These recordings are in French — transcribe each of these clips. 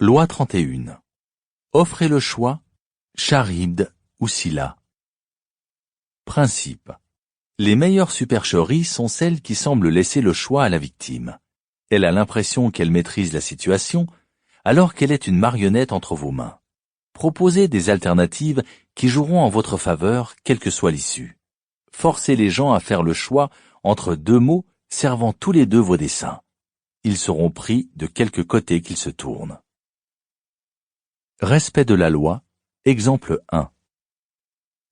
Loi 31. Offrez le choix, Charybde ou Scylla. Principe. Les meilleures supercheries sont celles qui semblent laisser le choix à la victime. Elle a l'impression qu'elle maîtrise la situation, alors qu'elle est une marionnette entre vos mains. Proposez des alternatives qui joueront en votre faveur, quelle que soit l'issue. Forcez les gens à faire le choix entre deux mots servant tous les deux vos desseins. Ils seront pris de quelque côté qu'ils se tournent. Respect de la loi, exemple 1.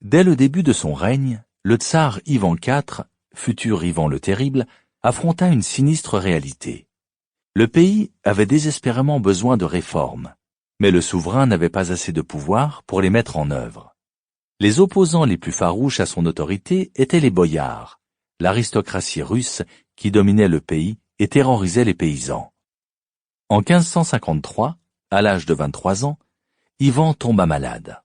Dès le début de son règne, le tsar Ivan IV, futur Ivan le Terrible, affronta une sinistre réalité. Le pays avait désespérément besoin de réformes, mais le souverain n'avait pas assez de pouvoir pour les mettre en œuvre. Les opposants les plus farouches à son autorité étaient les boïards, l'aristocratie russe qui dominait le pays et terrorisait les paysans. En 1553, à l'âge de 23 ans, Ivan tomba malade.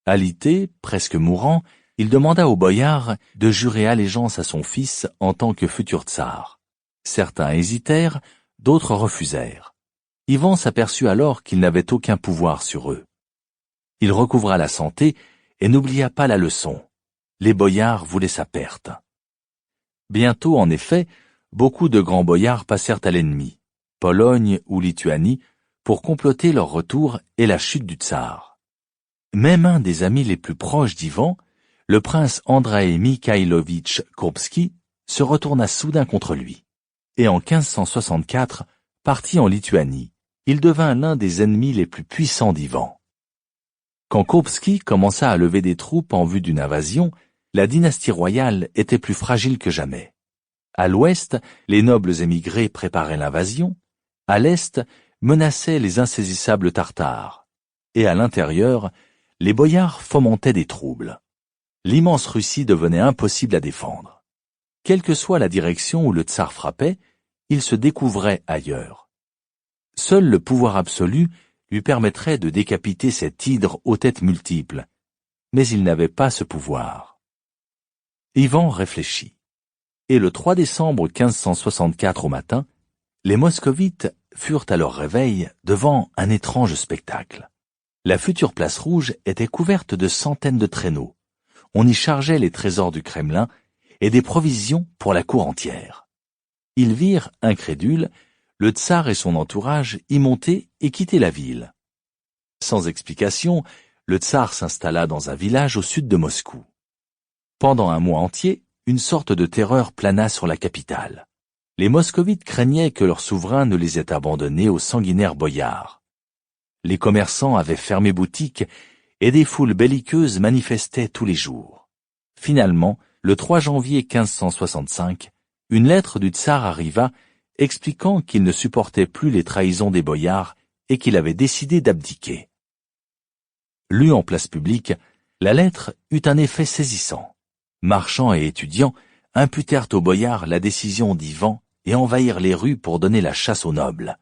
Alité, presque mourant, il demanda aux boïards de jurer allégeance à son fils en tant que futur tsar. Certains hésitèrent, d'autres refusèrent. Ivan s'aperçut alors qu'il n'avait aucun pouvoir sur eux. Il recouvra la santé et n'oublia pas la leçon. Les boïards voulaient sa perte. Bientôt, en effet, beaucoup de grands boïards passèrent à l'ennemi, Pologne ou Lituanie, pour comploter leur retour et la chute du tsar. Même un des amis les plus proches d'Ivan, le prince Andreï Mikhailovitch Kourbski, se retourna soudain contre lui. Et en 1564, parti en Lituanie, il devint l'un des ennemis les plus puissants d'Ivan. Quand Kourbski commença à lever des troupes en vue d'une invasion, la dynastie royale était plus fragile que jamais. À l'ouest, les nobles émigrés préparaient l'invasion. À l'est, menaçaient les insaisissables Tartares. Et à l'intérieur, les boïards fomentaient des troubles. L'immense Russie devenait impossible à défendre. Quelle que soit la direction où le tsar frappait, il se découvrait ailleurs. Seul le pouvoir absolu lui permettrait de décapiter cet hydre aux têtes multiples, mais il n'avait pas ce pouvoir. Ivan réfléchit. Et le 3 décembre 1564 au matin, les moscovites furent à leur réveil devant un étrange spectacle. La future place rouge était couverte de centaines de traîneaux. On y chargeait les trésors du Kremlin et des provisions pour la cour entière. Ils virent, incrédules, le tsar et son entourage y monter et quitter la ville. Sans explication, le tsar s'installa dans un village au sud de Moscou. Pendant un mois entier, une sorte de terreur plana sur la capitale. Les moscovites craignaient que leur souverain ne les ait abandonnés aux sanguinaires boïards. Les commerçants avaient fermé boutique et des foules belliqueuses manifestaient tous les jours. Finalement, le 3 janvier 1565, une lettre du tsar arriva expliquant qu'il ne supportait plus les trahisons des boïards et qu'il avait décidé d'abdiquer. Lue en place publique, la lettre eut un effet saisissant. Marchands et étudiants imputèrent aux boïards la décision d'Ivan et envahirent les rues pour donner la chasse aux nobles.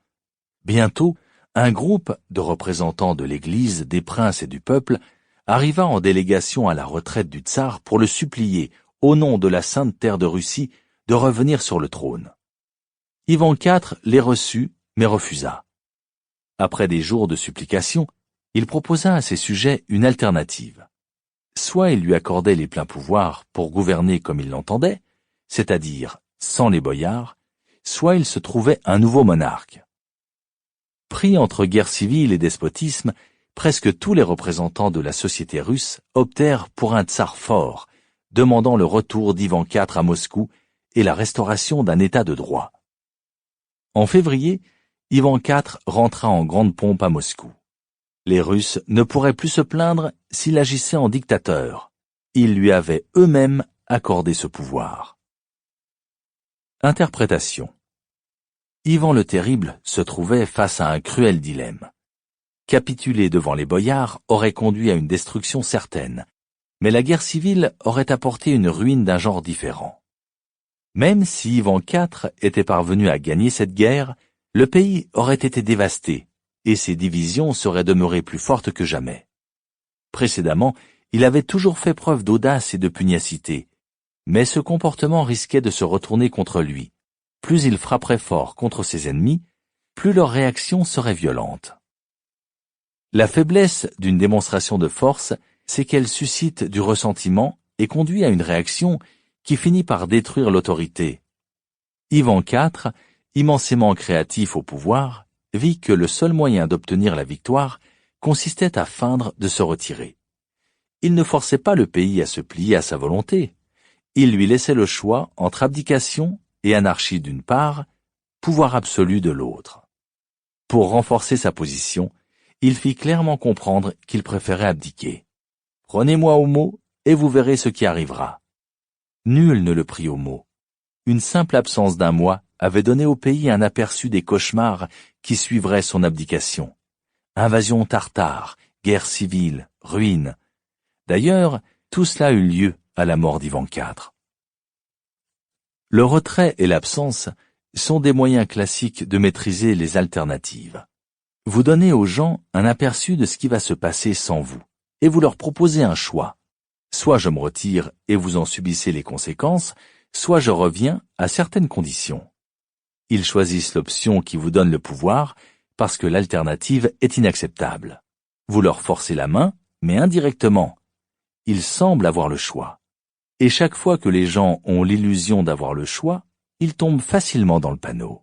Bientôt, un groupe de représentants de l'Église, des princes et du peuple arriva en délégation à la retraite du tsar pour le supplier, au nom de la sainte terre de Russie, de revenir sur le trône. Ivan IV les reçut, mais refusa. Après des jours de supplication, il proposa à ses sujets une alternative. Soit il lui accordait les pleins pouvoirs pour gouverner comme il l'entendait, c'est-à-dire sans les boïards, soit il se trouvait un nouveau monarque. Pris entre guerre civile et despotisme, presque tous les représentants de la société russe optèrent pour un tsar fort, demandant le retour d'Ivan IV à Moscou et la restauration d'un état de droit. En février, Ivan IV rentra en grande pompe à Moscou. Les Russes ne pourraient plus se plaindre s'il agissait en dictateur. Ils lui avaient eux-mêmes accordé ce pouvoir. Interprétation. Ivan le Terrible se trouvait face à un cruel dilemme. Capituler devant les boïards aurait conduit à une destruction certaine, mais la guerre civile aurait apporté une ruine d'un genre différent. Même si Ivan IV était parvenu à gagner cette guerre, le pays aurait été dévasté, et ses divisions seraient demeurées plus fortes que jamais. Précédemment, il avait toujours fait preuve d'audace et de pugnacité, mais ce comportement risquait de se retourner contre lui. Plus il frapperait fort contre ses ennemis, plus leur réaction serait violente. La faiblesse d'une démonstration de force, c'est qu'elle suscite du ressentiment et conduit à une réaction qui finit par détruire l'autorité. Ivan IV, immensément créatif au pouvoir, vit que le seul moyen d'obtenir la victoire consistait à feindre de se retirer. Il ne forçait pas le pays à se plier à sa volonté. Il lui laissait le choix entre abdication et anarchie d'une part, pouvoir absolu de l'autre. Pour renforcer sa position, il fit clairement comprendre qu'il préférait abdiquer. « Prenez-moi au mot et vous verrez ce qui arrivera. » Nul ne le prit au mot. Une simple absence d'un mois avait donné au pays un aperçu des cauchemars qui suivraient son abdication. Invasion tartare, guerre civile, ruine. D'ailleurs, tout cela eut lieu à la mort d'Ivan IV. Le retrait et l'absence sont des moyens classiques de maîtriser les alternatives. Vous donnez aux gens un aperçu de ce qui va se passer sans vous, et vous leur proposez un choix. Soit je me retire et vous en subissez les conséquences, soit je reviens à certaines conditions. Ils choisissent l'option qui vous donne le pouvoir parce que l'alternative est inacceptable. Vous leur forcez la main, mais indirectement. Ils semblent avoir le choix. Et chaque fois que les gens ont l'illusion d'avoir le choix, ils tombent facilement dans le panneau.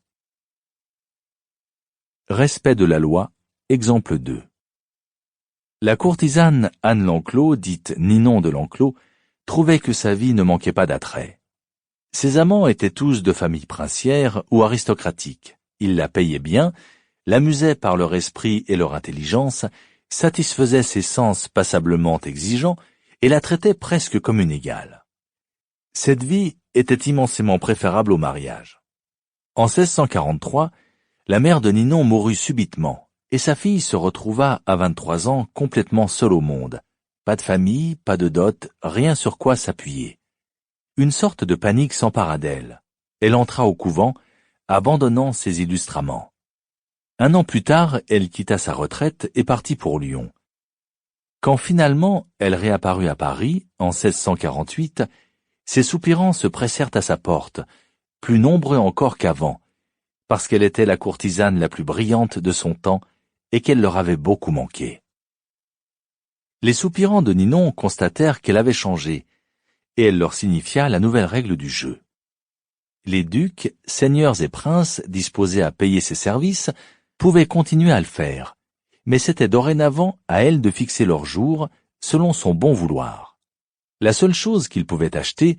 Respect de la loi, exemple 2. La courtisane Anne Lanclos, dite Ninon de Lanclos, trouvait que sa vie ne manquait pas d'attrait. Ses amants étaient tous de famille princière ou aristocratique. Ils la payaient bien, l'amusaient par leur esprit et leur intelligence, satisfaisaient ses sens passablement exigeants et la traitaient presque comme une égale. Cette vie était immensément préférable au mariage. En 1643, la mère de Ninon mourut subitement, et sa fille se retrouva à 23 ans complètement seule au monde. Pas de famille, pas de dot, rien sur quoi s'appuyer. Une sorte de panique s'empara d'elle. Elle entra au couvent, abandonnant ses illustres amants. Un an plus tard, elle quitta sa retraite et partit pour Lyon. Quand finalement elle réapparut à Paris, en 1648, ses soupirants se pressèrent à sa porte, plus nombreux encore qu'avant, parce qu'elle était la courtisane la plus brillante de son temps et qu'elle leur avait beaucoup manqué. Les soupirants de Ninon constatèrent qu'elle avait changé, et elle leur signifia la nouvelle règle du jeu. Les ducs, seigneurs et princes disposés à payer ses services pouvaient continuer à le faire, mais c'était dorénavant à elle de fixer leur jour selon son bon vouloir. La seule chose qu'ils pouvaient acheter,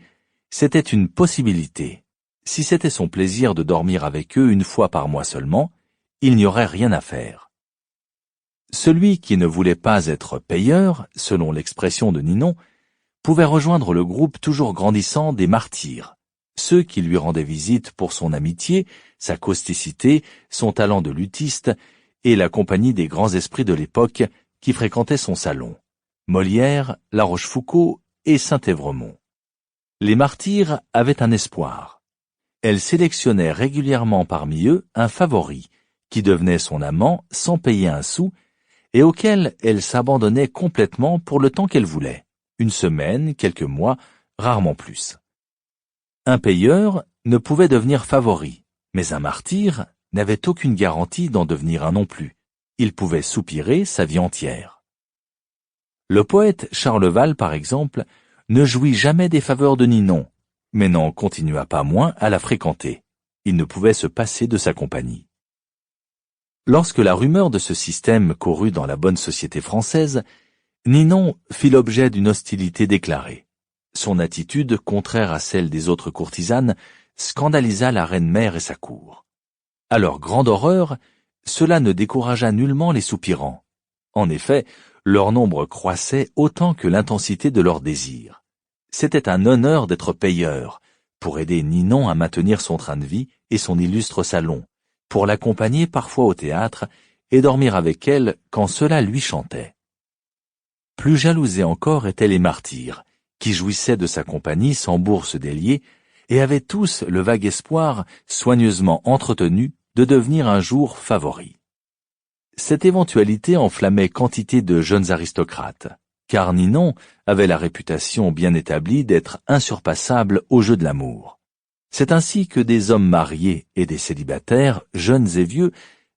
c'était une possibilité. Si c'était son plaisir de dormir avec eux une fois par mois seulement, il n'y aurait rien à faire. Celui qui ne voulait pas être payeur, selon l'expression de Ninon, pouvait rejoindre le groupe toujours grandissant des martyrs, ceux qui lui rendaient visite pour son amitié, sa causticité, son talent de luthiste et la compagnie des grands esprits de l'époque qui fréquentaient son salon, Molière, La Rochefoucauld et Saint-Évremont. Les martyrs avaient un espoir. Elle sélectionnait régulièrement parmi eux un favori, qui devenait son amant sans payer un sou, et auquel elle s'abandonnait complètement pour le temps qu'elle voulait, une semaine, quelques mois, rarement plus. Un payeur ne pouvait devenir favori, mais un martyr n'avait aucune garantie d'en devenir un non plus. Il pouvait soupirer sa vie entière. Le poète Charleval, par exemple, ne jouit jamais des faveurs de Ninon, mais n'en continua pas moins à la fréquenter. Il ne pouvait se passer de sa compagnie. Lorsque la rumeur de ce système courut dans la bonne société française, Ninon fit l'objet d'une hostilité déclarée. Son attitude, contraire à celle des autres courtisanes, scandalisa la reine-mère et sa cour. À leur grande horreur, cela ne découragea nullement les soupirants. En effet, leur nombre croissait autant que l'intensité de leurs désirs. C'était un honneur d'être payeur, pour aider Ninon à maintenir son train de vie et son illustre salon, pour l'accompagner parfois au théâtre et dormir avec elle quand cela lui chantait. Plus jalousés encore étaient les martyrs, qui jouissaient de sa compagnie sans bourse déliée et avaient tous le vague espoir, soigneusement entretenu, de devenir un jour favoris. Cette éventualité enflammait quantité de jeunes aristocrates, car Ninon avait la réputation bien établie d'être insurpassable au jeu de l'amour. C'est ainsi que des hommes mariés et des célibataires, jeunes et vieux,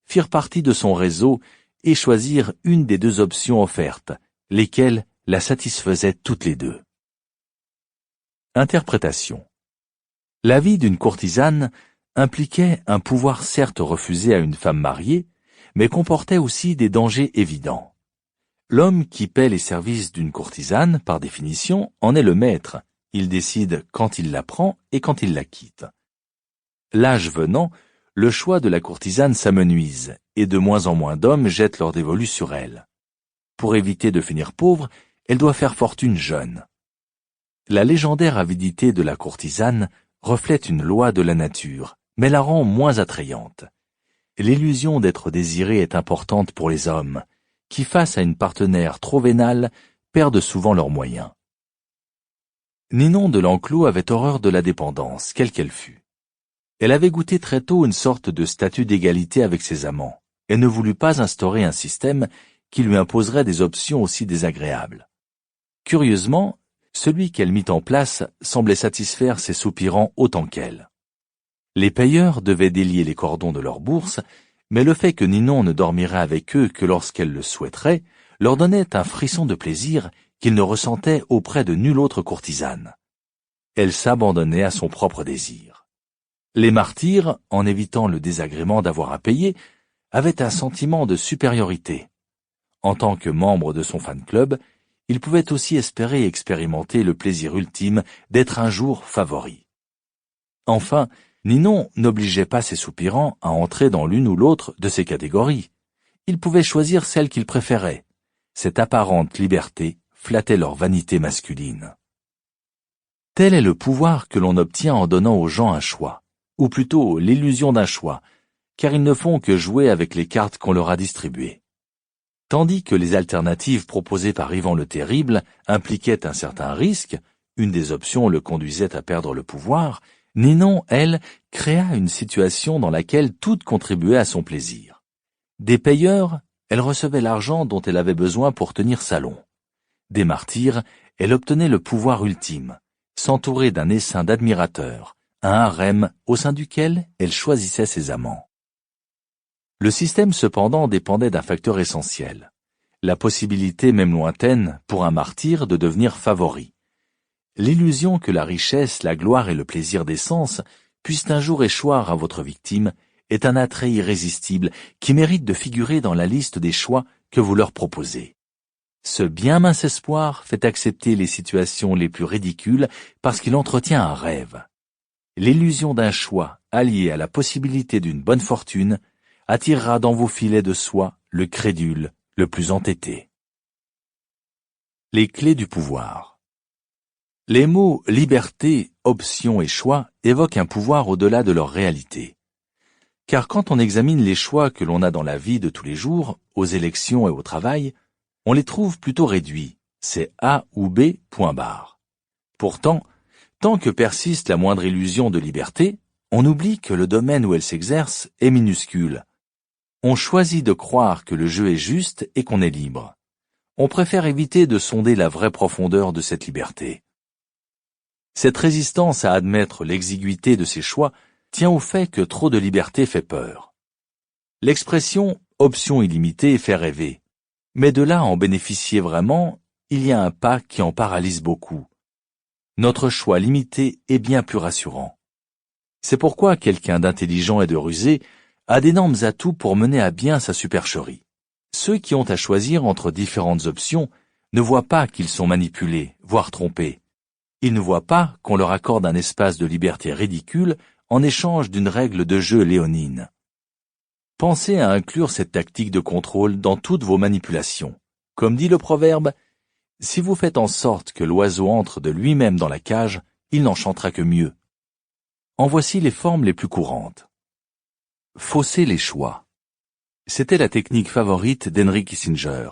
firent partie de son réseau et choisir une des deux options offertes, lesquelles la satisfaisaient toutes les deux. Interprétation. La vie d'une courtisane impliquait un pouvoir certes refusé à une femme mariée, mais comportait aussi des dangers évidents. L'homme qui paie les services d'une courtisane, par définition, en est le maître. Il décide quand il la prend et quand il la quitte. L'âge venant, le choix de la courtisane s'amenuise, et de moins en moins d'hommes jettent leur dévolu sur elle. Pour éviter de finir pauvre, elle doit faire fortune jeune. La légendaire avidité de la courtisane reflète une loi de la nature, mais la rend moins attrayante. L'illusion d'être désiré est importante pour les hommes, qui face à une partenaire trop vénale, perdent souvent leurs moyens. Ninon de l'Enclos avait horreur de la dépendance, quelle qu'elle fût. Elle avait goûté très tôt une sorte de statut d'égalité avec ses amants, et ne voulut pas instaurer un système qui lui imposerait des options aussi désagréables. Curieusement, celui qu'elle mit en place semblait satisfaire ses soupirants autant qu'elle. Les payeurs devaient délier les cordons de leur bourse, mais le fait que Ninon ne dormirait avec eux que lorsqu'elle le souhaiterait leur donnait un frisson de plaisir qu'ils ne ressentaient auprès de nulle autre courtisane. Elle s'abandonnait à son propre désir. Les martyrs, en évitant le désagrément d'avoir à payer, avaient un sentiment de supériorité. En tant que membre de son fan-club, ils pouvaient aussi espérer expérimenter le plaisir ultime d'être un jour favori. Enfin, Ninon n'obligeait pas ses soupirants à entrer dans l'une ou l'autre de ces catégories. Ils pouvaient choisir celle qu'ils préféraient. Cette apparente liberté flattait leur vanité masculine. Tel est le pouvoir que l'on obtient en donnant aux gens un choix, ou plutôt l'illusion d'un choix, car ils ne font que jouer avec les cartes qu'on leur a distribuées. Tandis que les alternatives proposées par Ivan le Terrible impliquaient un certain risque, une des options le conduisait à perdre le pouvoir, Ninon, elle, créa une situation dans laquelle tout contribuait à son plaisir. Des payeurs, elle recevait l'argent dont elle avait besoin pour tenir salon. Des martyrs, elle obtenait le pouvoir ultime, s'entourer d'un essaim d'admirateurs, un harem au sein duquel elle choisissait ses amants. Le système cependant dépendait d'un facteur essentiel, la possibilité même lointaine pour un martyr de devenir favori. L'illusion que la richesse, la gloire et le plaisir des sens puissent un jour échoir à votre victime est un attrait irrésistible qui mérite de figurer dans la liste des choix que vous leur proposez. Ce bien mince espoir fait accepter les situations les plus ridicules parce qu'il entretient un rêve. L'illusion d'un choix allié à la possibilité d'une bonne fortune attirera dans vos filets de soie le crédule le plus entêté. Les clés du pouvoir. Les mots liberté, option et choix évoquent un pouvoir au-delà de leur réalité. Car quand on examine les choix que l'on a dans la vie de tous les jours, aux élections et au travail, on les trouve plutôt réduits, c'est A ou B, point barre. Pourtant, tant que persiste la moindre illusion de liberté, on oublie que le domaine où elle s'exerce est minuscule. On choisit de croire que le jeu est juste et qu'on est libre. On préfère éviter de sonder la vraie profondeur de cette liberté. Cette résistance à admettre l'exiguïté de ses choix tient au fait que trop de liberté fait peur. L'expression « option illimitée » fait rêver, mais de là à en bénéficier vraiment, il y a un pas qui en paralyse beaucoup. Notre choix limité est bien plus rassurant. C'est pourquoi quelqu'un d'intelligent et de rusé a d'énormes atouts pour mener à bien sa supercherie. Ceux qui ont à choisir entre différentes options ne voient pas qu'ils sont manipulés, voire trompés. Ils ne voient pas qu'on leur accorde un espace de liberté ridicule en échange d'une règle de jeu léonine. Pensez à inclure cette tactique de contrôle dans toutes vos manipulations. Comme dit le proverbe, « Si vous faites en sorte que l'oiseau entre de lui-même dans la cage, il n'en chantera que mieux. » En voici les formes les plus courantes. Fausser les choix. C'était la technique favorite d'Henry Kissinger.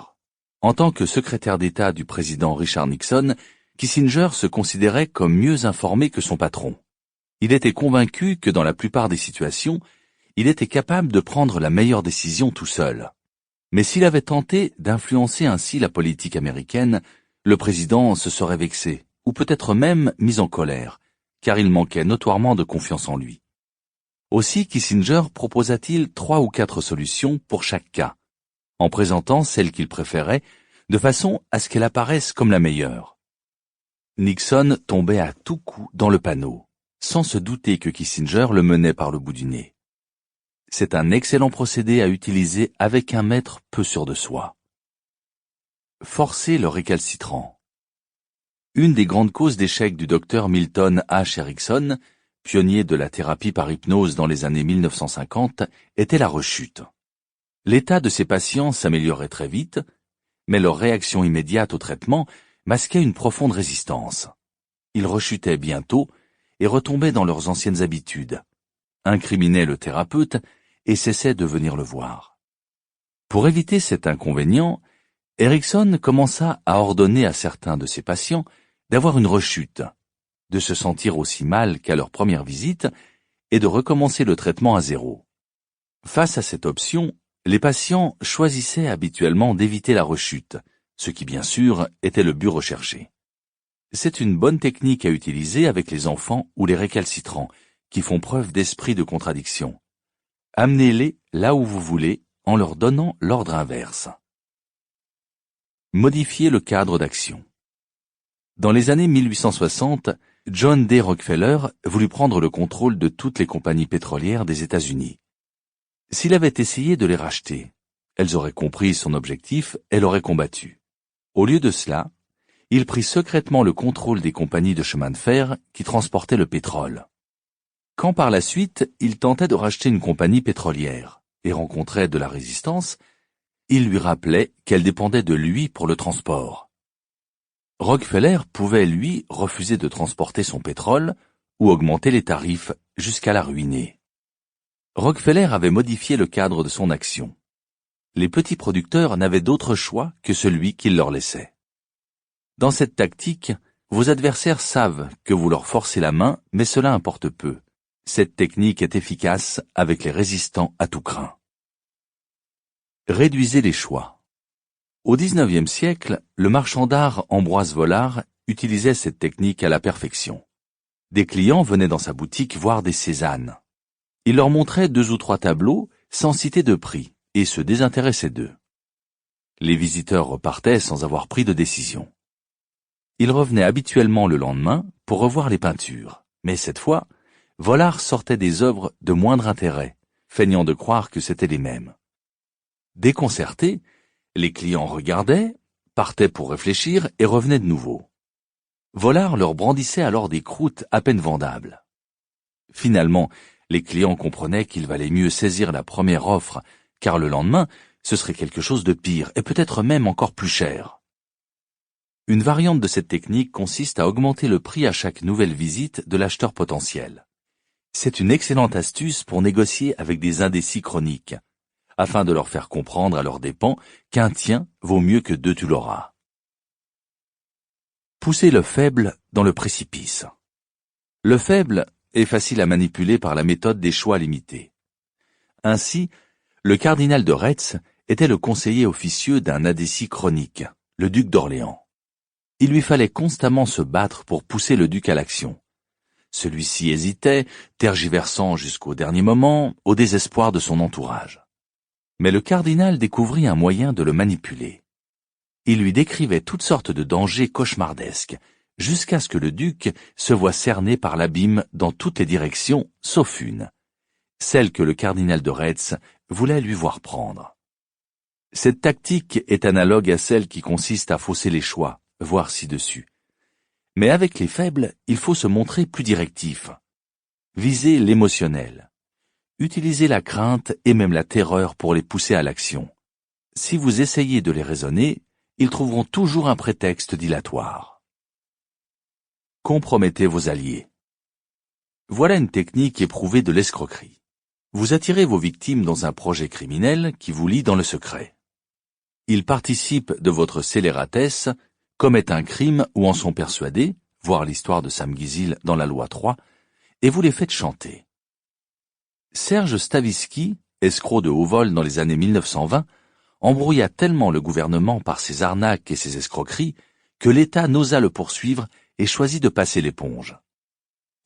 En tant que secrétaire d'État du président Richard Nixon, Kissinger se considérait comme mieux informé que son patron. Il était convaincu que dans la plupart des situations, il était capable de prendre la meilleure décision tout seul. Mais s'il avait tenté d'influencer ainsi la politique américaine, le président se serait vexé, ou peut-être même mis en colère, car il manquait notoirement de confiance en lui. Aussi Kissinger proposa-t-il 3 ou 4 solutions pour chaque cas. en présentant celle qu'il préférait, de façon à ce qu'elle apparaisse comme la meilleure. Nixon tombait à tout coup dans le panneau, sans se douter que Kissinger le menait par le bout du nez. C'est un excellent procédé à utiliser avec un maître peu sûr de soi. Forcer le récalcitrant. Une des grandes causes d'échec du docteur Milton H. Erickson, pionnier de la thérapie par hypnose dans les années 1950, était la rechute. L'état de ses patients s'améliorait très vite, mais leur réaction immédiate au traitement masquait une profonde résistance. Ils rechutaient bientôt et retombaient dans leurs anciennes habitudes, incriminaient le thérapeute et cessaient de venir le voir. Pour éviter cet inconvénient, Erickson commença à ordonner à certains de ses patients d'avoir une rechute, de se sentir aussi mal qu'à leur première visite et de recommencer le traitement à zéro. Face à cette option, les patients choisissaient habituellement d'éviter la rechute, ce qui bien sûr était le but recherché. C'est une bonne technique à utiliser avec les enfants ou les récalcitrants, qui font preuve d'esprit de contradiction. Amenez-les là où vous voulez en leur donnant l'ordre inverse. Modifier le cadre d'action. Dans les années 1860, John D. Rockefeller voulut prendre le contrôle de toutes les compagnies pétrolières des États-Unis. S'il avait essayé de les racheter, elles auraient compris son objectif et l'auraient combattu. Au lieu de cela, il prit secrètement le contrôle des compagnies de chemin de fer qui transportaient le pétrole. Quand par la suite, il tentait de racheter une compagnie pétrolière et rencontrait de la résistance, il lui rappelait qu'elle dépendait de lui pour le transport. Rockefeller pouvait, lui, refuser de transporter son pétrole ou augmenter les tarifs jusqu'à la ruiner. Rockefeller avait modifié le cadre de son action. Les petits producteurs n'avaient d'autre choix que celui qu'il leur laissait. Dans cette tactique, vos adversaires savent que vous leur forcez la main, mais cela importe peu. Cette technique est efficace avec les résistants à tout crin. Réduisez les choix. Au XIXe siècle, le marchand d'art Ambroise Vollard utilisait cette technique à la perfection. Des clients venaient dans sa boutique voir des Cézanne. Il leur montrait 2 ou 3 tableaux sans citer de prix et se désintéressait d'eux. Les visiteurs repartaient sans avoir pris de décision. Ils revenaient habituellement le lendemain pour revoir les peintures, mais cette fois, Vollard sortait des œuvres de moindre intérêt, feignant de croire que c'étaient les mêmes. Déconcertés, les clients regardaient, partaient pour réfléchir et revenaient de nouveau. Vollard leur brandissait alors des croûtes à peine vendables. Finalement, les clients comprenaient qu'il valait mieux saisir la première offre, car le lendemain, ce serait quelque chose de pire et peut-être même encore plus cher. Une variante de cette technique consiste à augmenter le prix à chaque nouvelle visite de l'acheteur potentiel. C'est une excellente astuce pour négocier avec des indécis chroniques, afin de leur faire comprendre à leurs dépens qu'un tien vaut mieux que 2 tu l'auras. Pousser le faible dans le précipice. Le faible est facile à manipuler par la méthode des choix limités. Ainsi, le cardinal de Retz était le conseiller officieux d'un indécis chronique, le duc d'Orléans. Il lui fallait constamment se battre pour pousser le duc à l'action. Celui-ci hésitait, tergiversant jusqu'au dernier moment, au désespoir de son entourage. Mais le cardinal découvrit un moyen de le manipuler. Il lui décrivait toutes sortes de dangers cauchemardesques, jusqu'à ce que le duc se voie cerné par l'abîme dans toutes les directions, sauf une, celle que le cardinal de Retz voulait lui voir prendre. Cette tactique est analogue à celle qui consiste à fausser les choix, voire ci-dessus. Mais avec les faibles, il faut se montrer plus directif. Visez l'émotionnel. Utilisez la crainte et même la terreur pour les pousser à l'action. Si vous essayez de les raisonner, ils trouveront toujours un prétexte dilatoire. Compromettez vos alliés. Voilà une technique éprouvée de l'escroquerie. Vous attirez vos victimes dans un projet criminel qui vous lie dans le secret. Ils participent de votre scélératesse, commettent un crime ou en sont persuadés, voir l'histoire de Sam Guisil dans la loi 3, et vous les faites chanter. Serge Stavisky, escroc de haut vol dans les années 1920, embrouilla tellement le gouvernement par ses arnaques et ses escroqueries que l'État n'osa le poursuivre et choisit de passer l'éponge.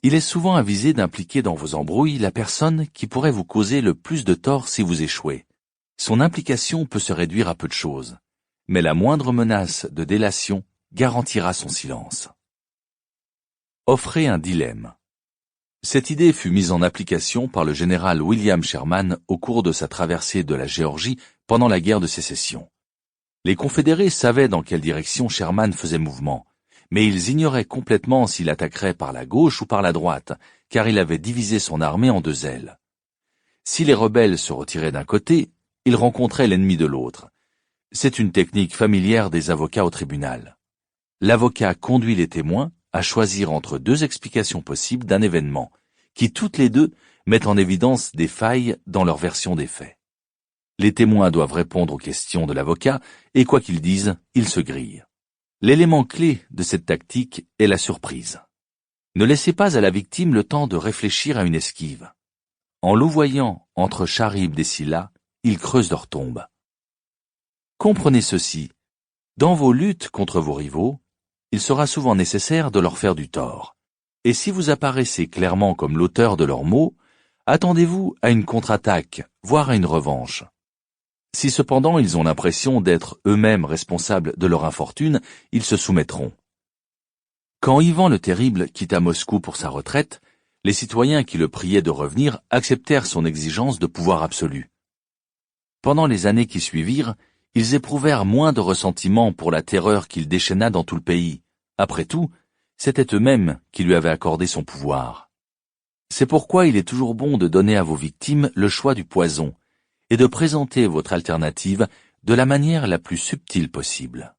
Il est souvent avisé d'impliquer dans vos embrouilles la personne qui pourrait vous causer le plus de tort si vous échouez, Son implication peut se réduire à peu de choses, mais la moindre menace de délation garantira son silence. Offrez un dilemme. Cette idée fut mise en application par le général William Sherman au cours de sa traversée de la Géorgie pendant la guerre de sécession. Les Confédérés savaient dans quelle direction Sherman faisait mouvement, mais ils ignoraient complètement s'il attaquerait par la gauche ou par la droite, car il avait divisé son armée en deux ailes. Si les rebelles se retiraient d'un côté, ils rencontraient l'ennemi de l'autre. C'est une technique familière des avocats au tribunal. L'avocat conduit les témoins à choisir entre deux explications possibles d'un événement, qui toutes les deux mettent en évidence des failles dans leur version des faits. Les témoins doivent répondre aux questions de l'avocat, et quoi qu'ils disent, ils se grillent. L'élément clé de cette tactique est la surprise. Ne laissez pas à la victime le temps de réfléchir à une esquive. En louvoyant entre Charybde et Scylla, ils creusent leur tombe. Comprenez ceci. Dans vos luttes contre vos rivaux, il sera souvent nécessaire de leur faire du tort. Et si vous apparaissez clairement comme l'auteur de leurs maux, attendez-vous à une contre-attaque, voire à une revanche. Si cependant ils ont l'impression d'être eux-mêmes responsables de leur infortune, ils se soumettront. Quand Ivan le Terrible quitta Moscou pour sa retraite, les citoyens qui le priaient de revenir acceptèrent son exigence de pouvoir absolu. Pendant les années qui suivirent, ils éprouvèrent moins de ressentiment pour la terreur qu'il déchaîna dans tout le pays. Après tout, c'était eux-mêmes qui lui avaient accordé son pouvoir. C'est pourquoi il est toujours bon de donner à vos victimes le choix du poison, et de présenter votre alternative de la manière la plus subtile possible.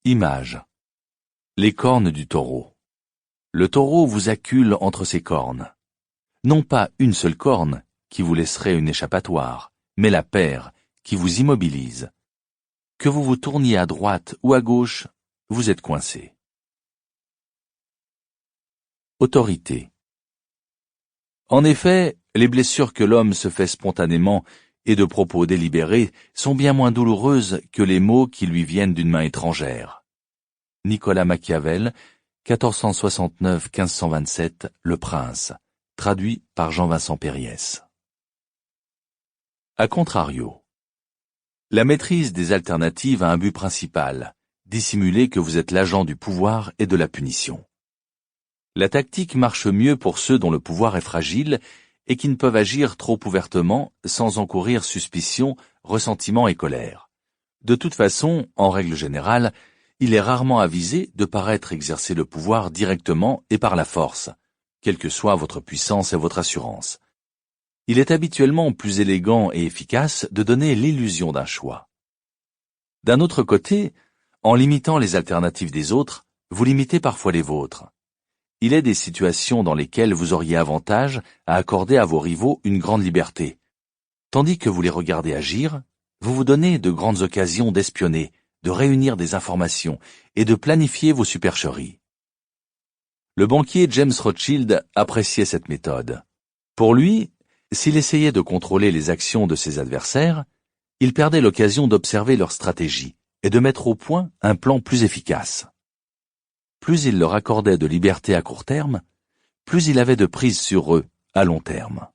Image. Les cornes du taureau. Le taureau vous accule entre ses cornes. Non pas une seule corne, qui vous laisserait une échappatoire, mais la paire, qui vous immobilise. Que vous vous tourniez à droite ou à gauche, vous êtes coincé. Autorité. En effet, les blessures que l'homme se fait spontanément et de propos délibérés sont bien moins douloureuses que les maux qui lui viennent d'une main étrangère. Nicolas Machiavel, 1469-1527, Le Prince, traduit par Jean-Vincent Périès. A contrario, la maîtrise des alternatives a un but principal, dissimuler que vous êtes l'agent du pouvoir et de la punition. La tactique marche mieux pour ceux dont le pouvoir est fragile et qui ne peuvent agir trop ouvertement sans encourir suspicion, ressentiment et colère. De toute façon, en règle générale, il est rarement avisé de paraître exercer le pouvoir directement et par la force, quelle que soit votre puissance et votre assurance. Il est habituellement plus élégant et efficace de donner l'illusion d'un choix. D'un autre côté, en limitant les alternatives des autres, vous limitez parfois les vôtres. Il est des situations dans lesquelles vous auriez avantage à accorder à vos rivaux une grande liberté. Tandis que vous les regardez agir, vous vous donnez de grandes occasions d'espionner, de réunir des informations et de planifier vos supercheries. Le banquier James Rothschild appréciait cette méthode. Pour lui, s'il essayait de contrôler les actions de ses adversaires, il perdait l'occasion d'observer leur stratégie et de mettre au point un plan plus efficace. Plus il leur accordait de liberté à court terme, plus il avait de prise sur eux à long terme.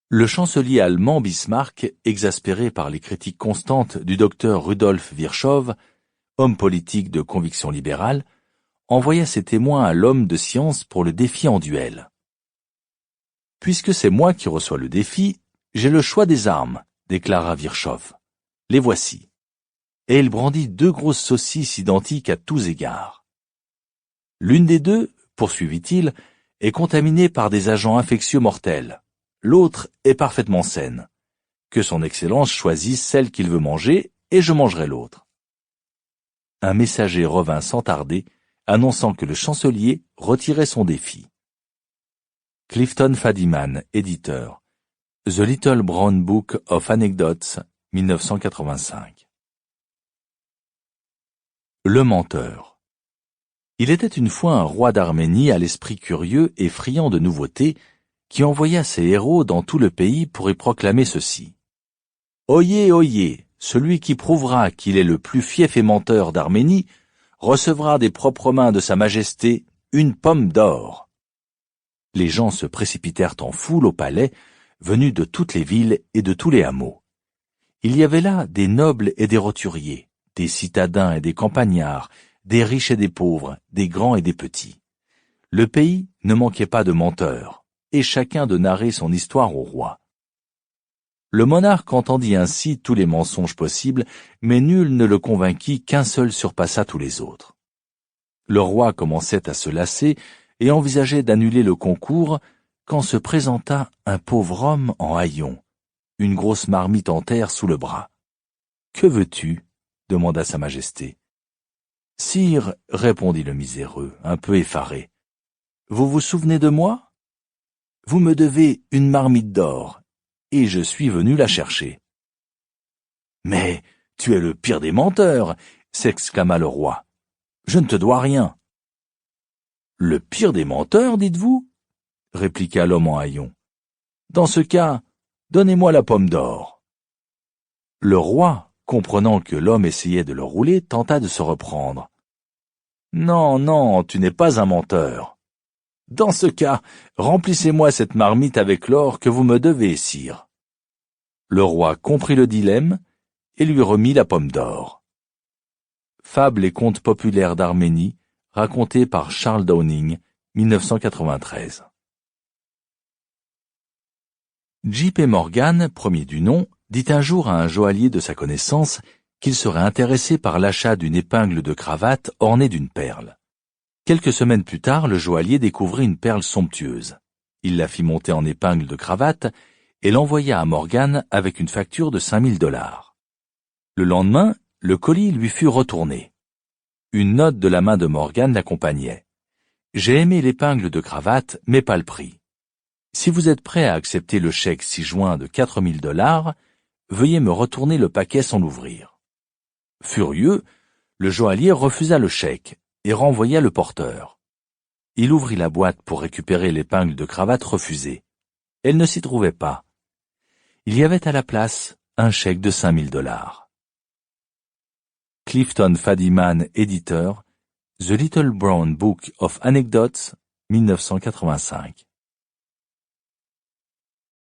Le chancelier allemand Bismarck, exaspéré par les critiques constantes du docteur Rudolf Virchow, homme politique de conviction libérale, envoya ses témoins à l'homme de science pour le défier en duel. « Puisque c'est moi qui reçois le défi, j'ai le choix des armes, déclara Virchow. Les voici. » Et il brandit deux grosses saucisses identiques à tous égards. L'une des deux, poursuivit-il, est contaminée par des agents infectieux mortels. L'autre est parfaitement saine. Que son Excellence choisisse celle qu'il veut manger, et je mangerai l'autre. Un messager revint sans tarder, annonçant que le chancelier retirait son défi. Clifton Fadiman, éditeur. The Little Brown Book of Anecdotes, 1985. Le menteur. Il était une fois un roi d'Arménie à l'esprit curieux et friand de nouveautés qui envoya ses héros dans tout le pays pour y proclamer ceci. « Oyez, oyez, celui qui prouvera qu'il est le plus fief et menteur d'Arménie recevra des propres mains de sa majesté une pomme d'or. » Les gens se précipitèrent en foule au palais, venus de toutes les villes et de tous les hameaux. Il y avait là des nobles et des roturiers, des citadins et des campagnards, des riches et des pauvres, des grands et des petits. Le pays ne manquait pas de menteurs, et chacun de narrer son histoire au roi. Le monarque entendit ainsi tous les mensonges possibles, mais nul ne le convainquit qu'un seul surpassa tous les autres. Le roi commençait à se lasser et envisageait d'annuler le concours quand se présenta un pauvre homme en haillons, une grosse marmite en terre sous le bras. « Que veux-tu » demanda sa majesté. « Sire, » répondit le miséreux, un peu effaré, « vous vous souvenez de moi? Vous me devez une marmite d'or, et je suis venu la chercher. »« Mais tu es le pire des menteurs » s'exclama le roi. « Je ne te dois rien. »« Le pire des menteurs, dites-vous » répliqua l'homme en haillons. « Dans ce cas, donnez-moi la pomme d'or. » Le roi, comprenant que l'homme essayait de le rouler, tenta de se reprendre. « Non, non, tu n'es pas un menteur. Dans ce cas, remplissez-moi cette marmite avec l'or que vous me devez, sire. » Le roi comprit le dilemme et lui remit la pomme d'or. Fables et contes populaires d'Arménie, racontés par Charles Downing, 1993. J.P. Morgan, premier du nom, dit un jour à un joaillier de sa connaissance qu'il serait intéressé par l'achat d'une épingle de cravate ornée d'une perle. Quelques semaines plus tard, le joaillier découvrit une perle somptueuse. Il la fit monter en épingle de cravate et l'envoya à Morgan avec une facture de $5000. Le lendemain, le colis lui fut retourné. Une note de la main de Morgan l'accompagnait. « J'ai aimé l'épingle de cravate, mais pas le prix. Si vous êtes prêt à accepter le chèque ci-joint de $4000, veuillez me retourner le paquet sans l'ouvrir. » Furieux, le joaillier refusa le chèque et renvoya le porteur. Il ouvrit la boîte pour récupérer l'épingle de cravate refusée. Elle ne s'y trouvait pas. Il y avait à la place un chèque de $5000. Clifton Fadiman, éditeur, The Little Brown Book of Anecdotes, 1985.